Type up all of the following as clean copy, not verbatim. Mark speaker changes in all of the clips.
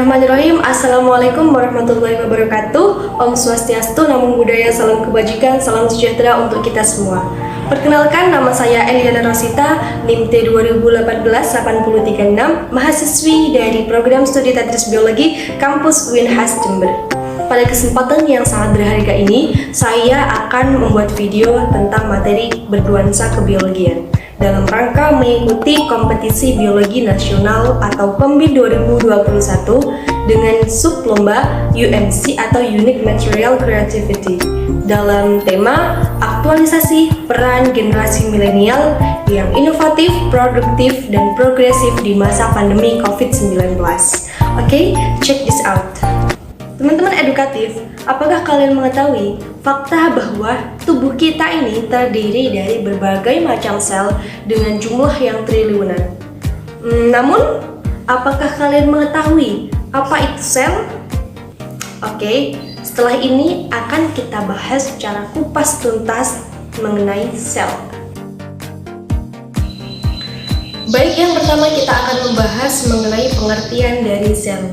Speaker 1: Bismillahirrahmanirrahim. Assalamualaikum warahmatullahi wabarakatuh. Om Swastiastu, Namo Buddhaya, salam kebajikan, salam sejahtera untuk kita semua. Perkenalkan, nama saya Eliana Rosita, NIM T 2018-80336, mahasiswi dari Program Studi Tadris Biologi Kampus Unhas Jember. Pada kesempatan yang sangat berharga ini, saya akan membuat video tentang materi bernuansa kebiologian dalam rangka mengikuti kompetisi biologi nasional atau PEMBI 2021 dengan sublomba UMC atau Unique Material Creativity dalam tema aktualisasi peran generasi milenial yang inovatif, produktif, dan progresif di masa pandemi COVID-19. Oke, check this out. Teman-teman edukatif, apakah kalian mengetahui fakta bahwa tubuh kita ini terdiri dari berbagai macam sel dengan jumlah yang triliunan? Namun, apakah kalian mengetahui apa itu sel? Oke, setelah ini akan kita bahas secara kupas tuntas mengenai sel. Baik, yang pertama kita akan membahas mengenai pengertian dari sel.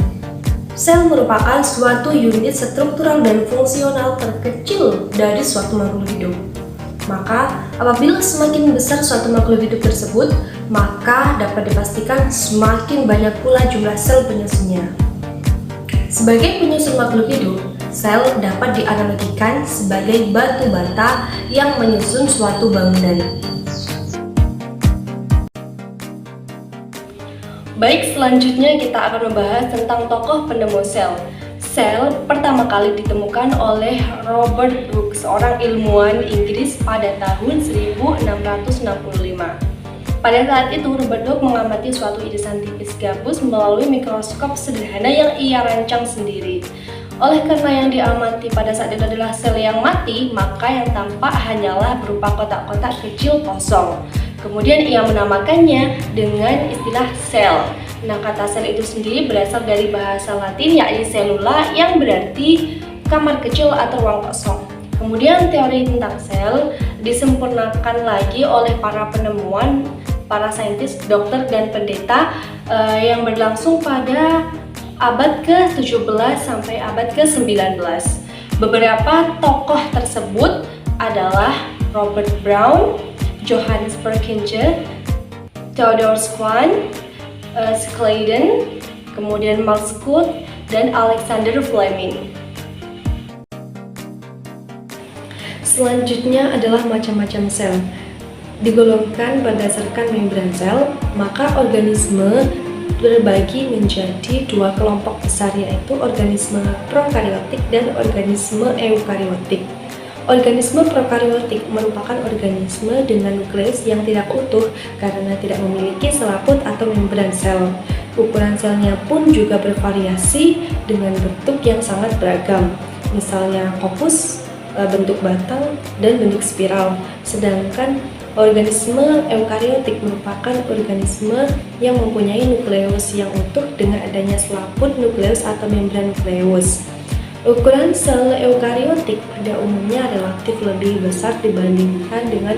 Speaker 1: Sel merupakan suatu unit struktural dan fungsional terkecil dari suatu makhluk hidup. Maka, apabila semakin besar suatu makhluk hidup tersebut, maka dapat dipastikan semakin banyak pula jumlah sel penyusunnya. Sebagai penyusun makhluk hidup, sel dapat dianalogikan sebagai batu bata yang menyusun suatu bangunan. Baik, selanjutnya kita akan membahas tentang tokoh penemu sel. Sel pertama kali ditemukan oleh Robert Hooke, seorang ilmuwan Inggris pada tahun 1665. Pada saat itu, Robert Hooke mengamati suatu irisan tipis gabus melalui mikroskop sederhana yang ia rancang sendiri. Oleh karena yang diamati pada saat itu adalah sel yang mati, maka yang tampak hanyalah berupa kotak-kotak kecil kosong. Kemudian ia menamakannya dengan istilah sel. Nah, kata sel itu sendiri berasal dari bahasa Latin yakni cellula yang berarti kamar kecil atau ruang kosong. Kemudian teori tentang sel disempurnakan lagi oleh para penemuan, para saintis, dokter, dan pendeta yang berlangsung pada abad ke-17 sampai abad ke-19. Beberapa tokoh tersebut adalah Robert Brown, Johannes Purkinje, Theodor Schwann, Scladen, kemudian Max Kuth, dan Alexander Fleming. Selanjutnya adalah macam-macam sel. Digolongkan berdasarkan membran sel, maka organisme terbagi menjadi dua kelompok besar, yaitu organisme prokariotik dan organisme eukariotik. Organisme prokariotik merupakan organisme dengan nukleus yang tidak utuh karena tidak memiliki selaput atau membran sel. Ukuran selnya pun juga bervariasi dengan bentuk yang sangat beragam, misalnya kopus, bentuk batang, dan bentuk spiral. Sedangkan organisme eukariotik merupakan organisme yang mempunyai nukleus yang utuh dengan adanya selaput nukleus atau membran nukleus. Ukuran sel eukariotik pada umumnya relatif lebih besar dibandingkan dengan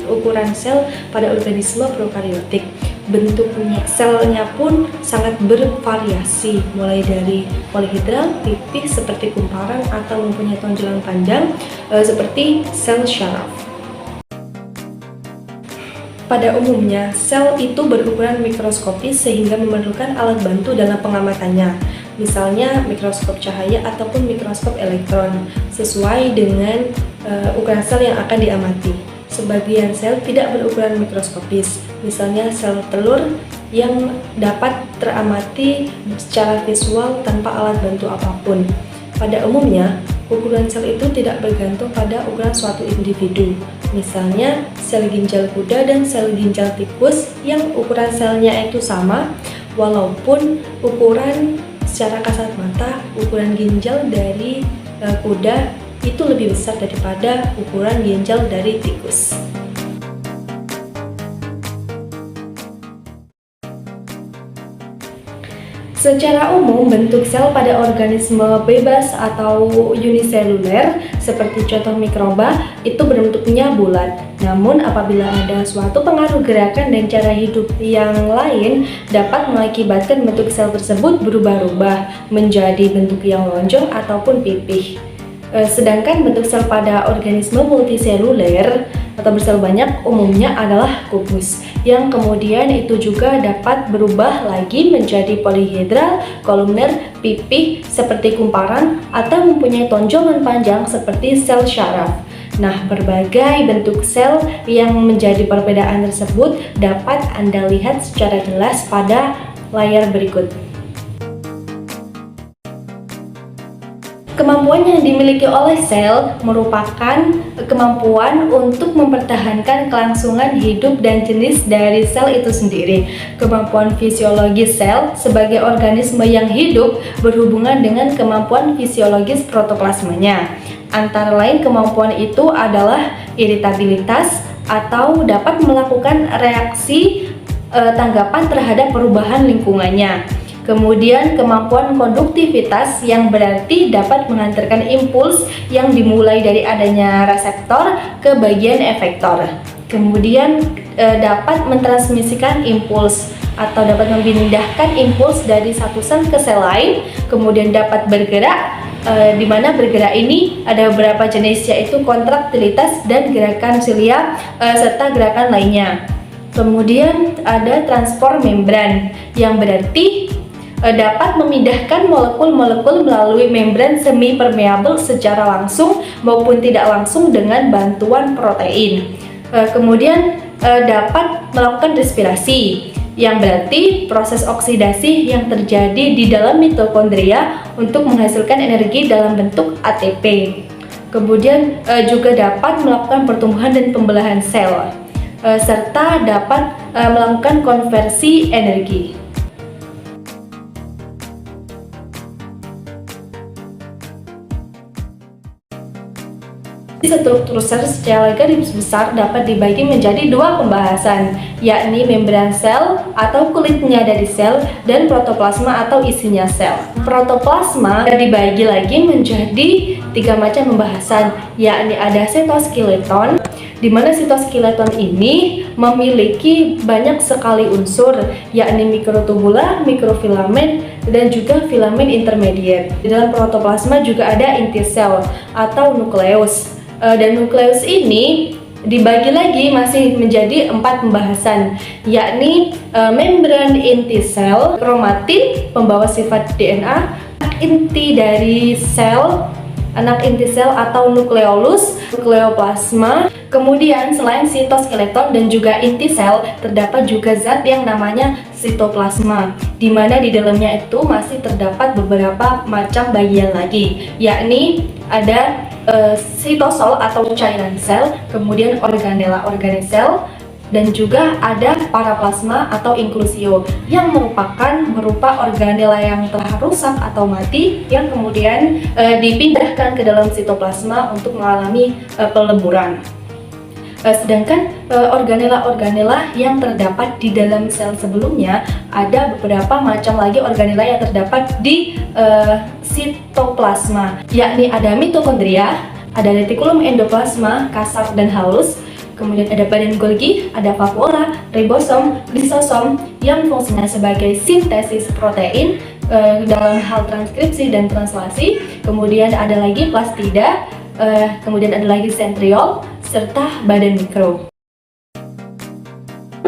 Speaker 1: ukuran sel pada organisme prokariotik. Bentuknya selnya pun sangat bervariasi, mulai dari polihedral, tipis seperti kumparan, atau mempunyai tonjolan panjang seperti sel syaraf. Pada umumnya, sel itu berukuran mikroskopis sehingga memerlukan alat bantu dalam pengamatannya, misalnya mikroskop cahaya ataupun mikroskop elektron, sesuai dengan ukuran sel yang akan diamati. Sebagian sel tidak berukuran mikroskopis, misalnya sel telur yang dapat teramati secara visual tanpa alat bantu apapun. Pada umumnya, ukuran sel itu tidak bergantung pada ukuran suatu individu. Misalnya, sel ginjal kuda dan sel ginjal tikus yang ukuran selnya itu sama, walaupun ukuran secara kasat mata, ukuran ginjal dari kuda itu lebih besar daripada ukuran ginjal dari tikus. Secara umum, bentuk sel pada organisme bebas atau uniseluler seperti contoh mikroba itu bentuknya bulat. Namun apabila ada suatu pengaruh gerakan dan cara hidup yang lain dapat mengakibatkan bentuk sel tersebut berubah-ubah menjadi bentuk yang lonjong ataupun pipih. Sedangkan bentuk sel pada organisme multiseluler atau bersel banyak umumnya adalah kubus, yang kemudian itu juga dapat berubah lagi menjadi polihedral, kolumner, pipih seperti kumparan, atau mempunyai tonjolan panjang seperti sel syaraf. Nah, berbagai bentuk sel yang menjadi perbedaan tersebut dapat Anda lihat secara jelas pada layar berikut. Kemampuan yang dimiliki oleh sel merupakan kemampuan untuk mempertahankan kelangsungan hidup dan jenis dari sel itu sendiri. Kemampuan fisiologis sel sebagai organisme yang hidup berhubungan dengan kemampuan fisiologis protoplasmanya. Antara lain kemampuan itu adalah iritabilitas atau dapat melakukan reaksi tanggapan terhadap perubahan lingkungannya. Kemudian kemampuan konduktivitas yang berarti dapat mengantarkan impuls yang dimulai dari adanya reseptor ke bagian efektor. Kemudian dapat mentransmisikan impuls atau dapat memindahkan impuls dari satu sel ke sel lain. Kemudian dapat bergerak, di mana bergerak ini ada beberapa jenis, yaitu kontraktilitas dan gerakan silia serta gerakan lainnya. Kemudian ada transport membran yang berarti dapat memindahkan molekul-molekul melalui membran semi permeabel secara langsung maupun tidak langsung dengan bantuan protein. Kemudian dapat melakukan respirasi, yang berarti proses oksidasi yang terjadi di dalam mitokondria untuk menghasilkan energi dalam bentuk ATP. Kemudian juga dapat melakukan pertumbuhan dan pembelahan sel, serta dapat melakukan konversi energi. Struktur sel secara garis besar dapat dibagi menjadi dua pembahasan, yakni membran sel atau kulitnya dari sel dan protoplasma atau isinya sel. Protoplasma dibagi lagi menjadi tiga macam pembahasan, yakni ada sitoskeleton, di mana sitoskeleton ini memiliki banyak sekali unsur, yakni mikrotubula, mikrofilamen, dan juga filamen intermediate. Di dalam protoplasma juga ada inti sel atau nukleus. Dan nukleus ini dibagi lagi masih menjadi 4 pembahasan, yakni membran inti sel, kromatin pembawa sifat DNA, inti dari sel, anak inti sel atau nukleolus, nukleoplasma. Kemudian selain sitoskeleton dan juga inti sel, terdapat juga zat yang namanya sitoplasma, di mana di dalamnya itu masih terdapat beberapa macam bagian lagi, yakni ada sitosol atau cairan sel, kemudian organela organisel, dan juga ada paraplasma atau inklusio yang merupakan berupa organela yang telah rusak atau mati yang kemudian dipindahkan ke dalam sitoplasma untuk mengalami peleburan. Sedangkan organela-organela yang terdapat di dalam sel sebelumnya, ada beberapa macam lagi organela yang terdapat di sitoplasma, yakni ada mitokondria, ada retikulum endoplasma, kasar dan halus, kemudian ada badan Golgi, ada vakuola, ribosom, lisosom yang fungsinya sebagai sintesis protein dalam hal transkripsi dan translasi, kemudian ada lagi plastida, kemudian ada lagi sentriol, serta badan mikro.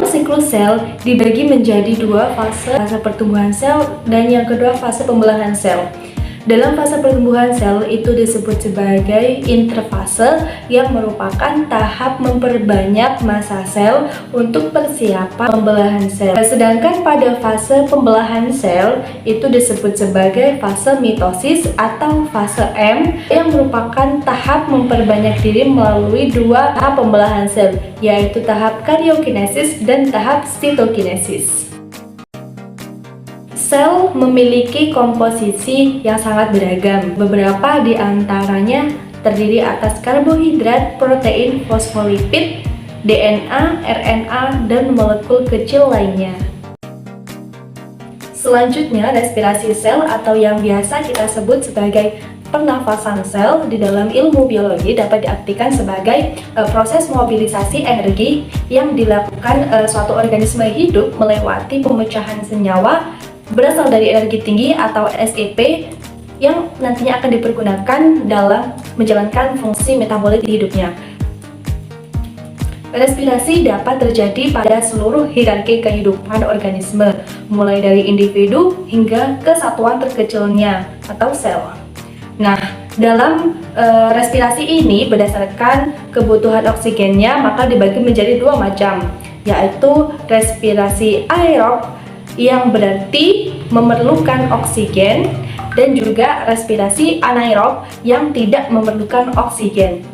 Speaker 1: Siklus sel dibagi menjadi dua fase, fase pertumbuhan sel dan yang kedua fase pembelahan sel. Dalam fase pertumbuhan sel itu disebut sebagai interfase yang merupakan tahap memperbanyak massa sel untuk persiapan pembelahan sel. Sedangkan pada fase pembelahan sel itu disebut sebagai fase mitosis atau fase M yang merupakan tahap memperbanyak diri melalui dua tahap pembelahan sel, yaitu tahap karyokinesis dan tahap sitokinesis. Sel memiliki komposisi yang sangat beragam. Beberapa di antaranya terdiri atas karbohidrat, protein, fosfolipid, DNA, RNA, dan molekul kecil lainnya. Selanjutnya, respirasi sel atau yang biasa kita sebut sebagai pernafasan sel di dalam ilmu biologi dapat diartikan sebagai proses mobilisasi energi yang dilakukan suatu organisme hidup melewati pemecahan senyawa berasal dari energi tinggi atau SEP yang nantinya akan dipergunakan dalam menjalankan fungsi metabolit di hidupnya. Respirasi dapat terjadi pada seluruh hierarki kehidupan organisme, mulai dari individu hingga kesatuan terkecilnya atau sel. Nah, dalam respirasi ini berdasarkan kebutuhan oksigennya maka dibagi menjadi dua macam, yaitu respirasi aerob yang berarti memerlukan oksigen dan juga respirasi anaerob yang tidak memerlukan oksigen.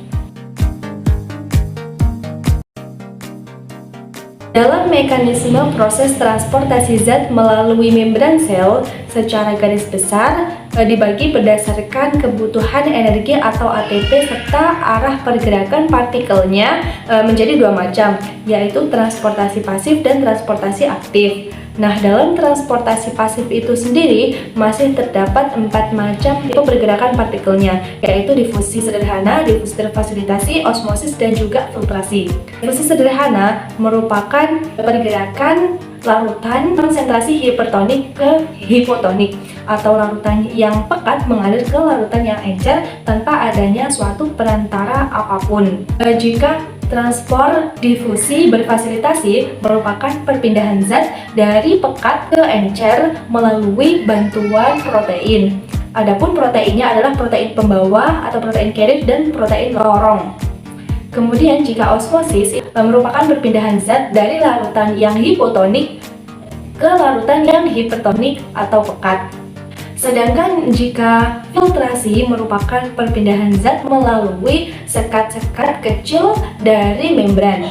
Speaker 1: Dalam mekanisme proses transportasi zat melalui membran sel, secara garis besar dibagi berdasarkan kebutuhan energi atau ATP serta arah pergerakan partikelnya menjadi dua macam, yaitu transportasi pasif dan transportasi aktif. Nah, dalam transportasi pasif itu sendiri masih terdapat 4 macam tipe pergerakan partikelnya, yaitu difusi sederhana, difusi terfasilitasi, osmosis, dan juga filtrasi. Difusi sederhana merupakan pergerakan larutan konsentrasi hipertonik ke hipotonik atau larutan yang pekat mengalir ke larutan yang encer tanpa adanya suatu perantara apapun. Jika transport difusi berfasilitasi merupakan perpindahan zat dari pekat ke encer melalui bantuan protein. Adapun proteinnya adalah protein pembawa atau protein carrier dan protein lorong. Kemudian jika osmosis merupakan perpindahan zat dari larutan yang hipotonik ke larutan yang hipertonik atau pekat. Sedangkan jika filtrasi merupakan perpindahan zat melalui sekat-sekat kecil dari membran.